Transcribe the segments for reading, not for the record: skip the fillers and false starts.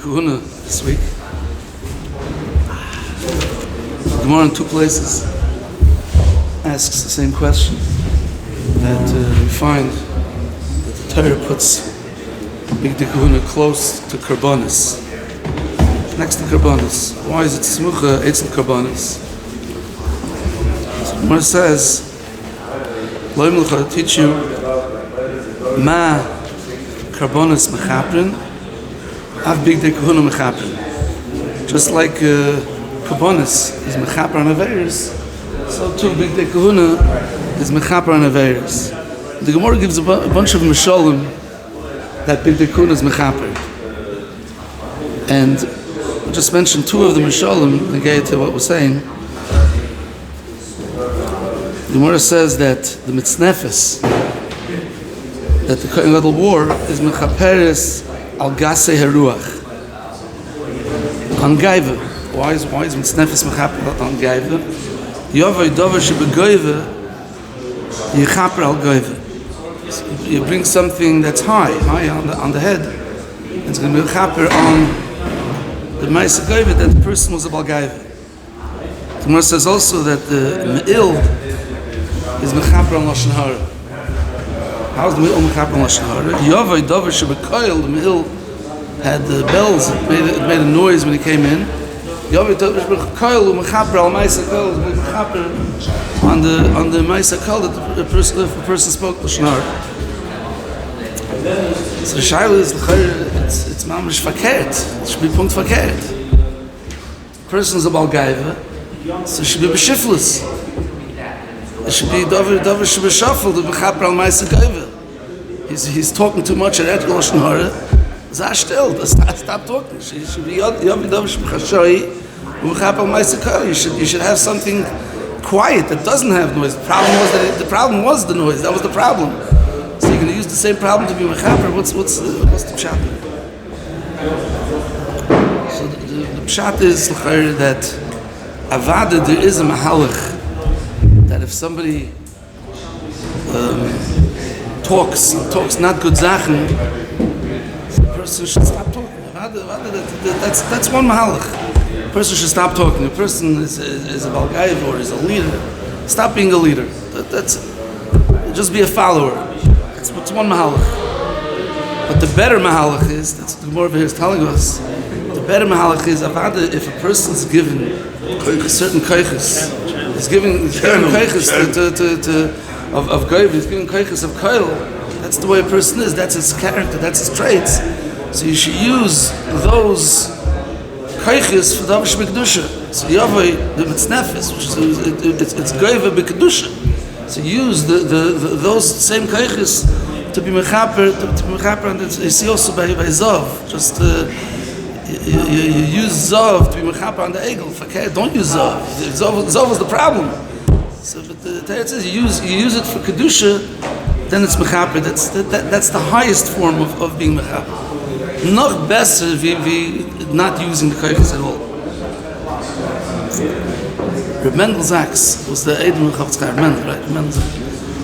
Kahuna this week. The Gemara in two places asks the same question that we find that the Torah puts Big Kahuna close to Karbonis, next to Karbonis. Why is it Smucha Eitzel Karbonis? So the Gemara says, Lo Yimlecha teach you Ma Karbonis Mechaprin Av Big Kahuna Mechaprin. Just like Karbonis is Mechapr on Averis, so too Big Kahuna is Mechapr on Averis. The Gemara gives a bunch of Mishalim that Big Kahuna is Mechapr. And I just mentioned two of the Mishalim negate to what we're saying. The Gemara says that the Mitznefes that the Kohen Gadol wore is Mechaperes al Gasei Haruach on Gaiva. Why is Mitznefes Mechaper on Gaiva? Yedidenu R Mechel Rosenberg al Gaiva. You bring something that's high on the head. It's going to be Mechaper on the Ma'isa Gaiva that the person was about Gaiva. The Gemara says also that the Ma'il is Mechaper on Lashon Hara. How is the Ma'il Mechaper on Lashon Hara? Yedidenu R Mechel, the Ma'il had the bells, it made a noise when he came in. Yedidenu R Mechel Mechaper al Ma'isa Kollel, Mechaper on the Ma'isa Kollel that the person spoke Lashon Hara. So the Shiur is it's mamish verkehrt. It should be punkt verkehrt. The person is a Baal Gaiva, so it should be b'shiflus. It should be davar should be shuffled. The Mechaper al Ma'isa Gaiva. He's talking too much at Lashon Hara. Stop talking. You should be you should have something quiet that doesn't have noise. The problem was the noise. That was the problem. So you're going to use the same problem to be mechaper. What's the pshat? So the pshat is that avada there is a mahalach that if somebody talks not good zachen, the person should stop talking. That's one mahalach. The person should stop talking. The person is a balgaiv or is a leader. Stop being a leader. That's just be a follower. It's one mahalach. But the better mahalach is, that's the Gemara here is telling us, the better mahalach is if a person is given certain kaiches, is given kaiches of Gaiva, he's given kaiches of Kollel. That's the way a person is. That's his character. That's his traits. So you should use those kaiches for davar shebekdusha. So Yavai the Mitznefes, which is it's Gaiva b'kedusha. So use those same kaiches to be mechaper, and you see also by Zav. Just you use Zav to be mechaper on the egel. Okay, don't use Zav. Zav was the problem. So but the Torah says you use it for kedusha, then it's mechaper. That's the highest form of being mechaper. Noch besser we not using the kaiches at all. Reb Mendel Zaks was the Yedidenu R Mechel Rosenberg, right? Mendel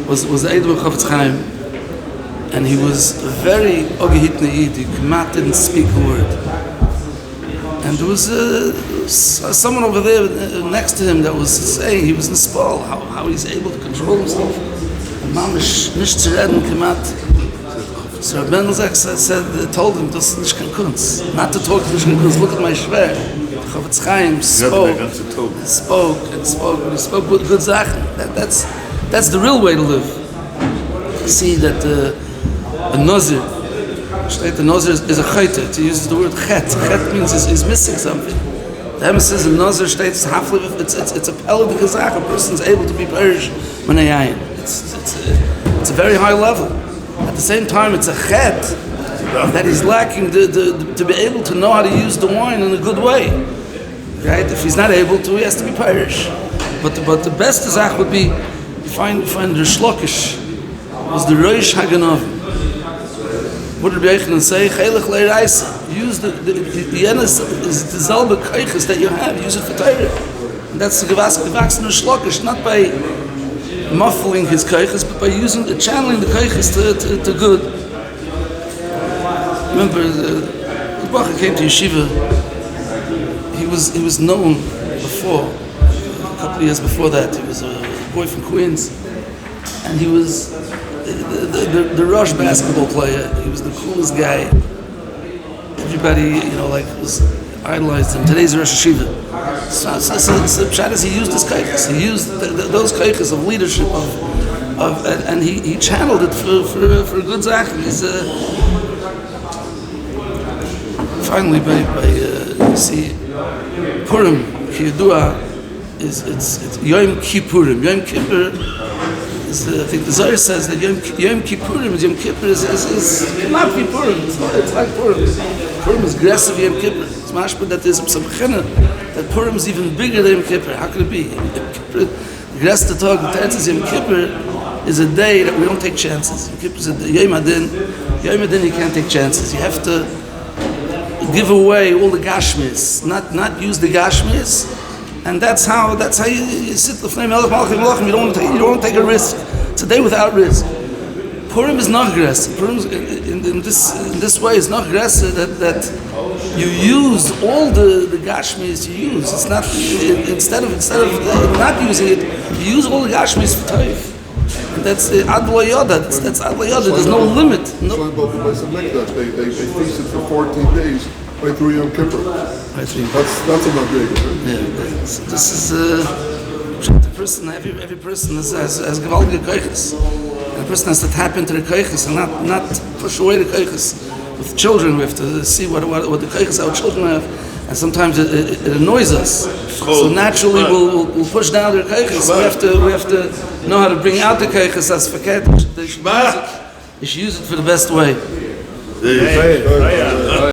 was the Yedidenu R Mechel Rosenberg, and he was a very ogehitne Yid. He didn't speak a word. And there was someone over there next to him that was saying he was in spal, how he's able to control himself. Mamish nicht zu reden kemat. So Reb Mendel Zaks told him das nicht kein Kunst, not to talk nicht kein Kunst. Look at my shver. Chofetz Chaim spoke, but he spoke good zachen. That's the real way to live. You see that a nazir, the nazir is a chayte. To use the word chet. Chet means is missing something. The Emes says a nazir states it's a pellet gezach. A person is able to be perish menayayin. It's a very high level. At the same time, it's a chet that he's lacking to be able to know how to use the wine in a good way. Right? If he's not able to, he has to be parish. But the best zach would be find the shlokish was the roish haganov. What did Rabbi Yochanan say? Chelech leiraisa. Use the enes is the zelbe kaiches that you have. Use it for Torah. And that's the gewachsene shlokish, not by muffling his kaiches, but by channeling the kaiches to good. Remember, a Bacher came to yeshiva, he was known before, a couple of years before that. He was a boy from Queens, and he was the Rush basketball player. He was the coolest guy. Everybody, was idolized him. Today's Rosh Hashiva. So Pshat, he used his kaiches. He used those kaiches of leadership, and he channeled it for a good zach. He's finally by see Purim Kiyadua it's Yom Kippurim. Yom Kippur is I think the Zohar says that Yom Kippurim is Yom Kippur is not Kippurim. It's like Purim. Purim is aggressive Yom Kippur. It's mashma that there's some chena that Purim is even bigger than Yom Kippur. How could it be? Yom Kippur, the rest of the talk, the Teretz is Yom Kippur is a day that we don't take chances. Yom Kippur is a Yom Adin. Yom Adin you can't take chances. You have to give away all the gashmis, not use the gashmis, and that's how you sit lefnei melech malachim malachim. You don't want to take a risk. It's a day without risk. Purim is not aggressive. Purim in this way is not aggressive that you use all the gashmis you use. It's not instead of not using it, you use all the gashmis for taif. And that's adla yoda. That's adla yoda. There's no limit. No. They feasted for 14 days right through Yom Kippur. That's a big. Yeah. So this is the person. Every person has gewaltige keiches. And the person has to tap into the keiches and not push away the keiches. With children, we have to see what the keiches our children have, and sometimes it annoys us. So naturally, we'll push down the keiches. We have to know how to bring out the keiches as verkehrt. You should use it for the best way.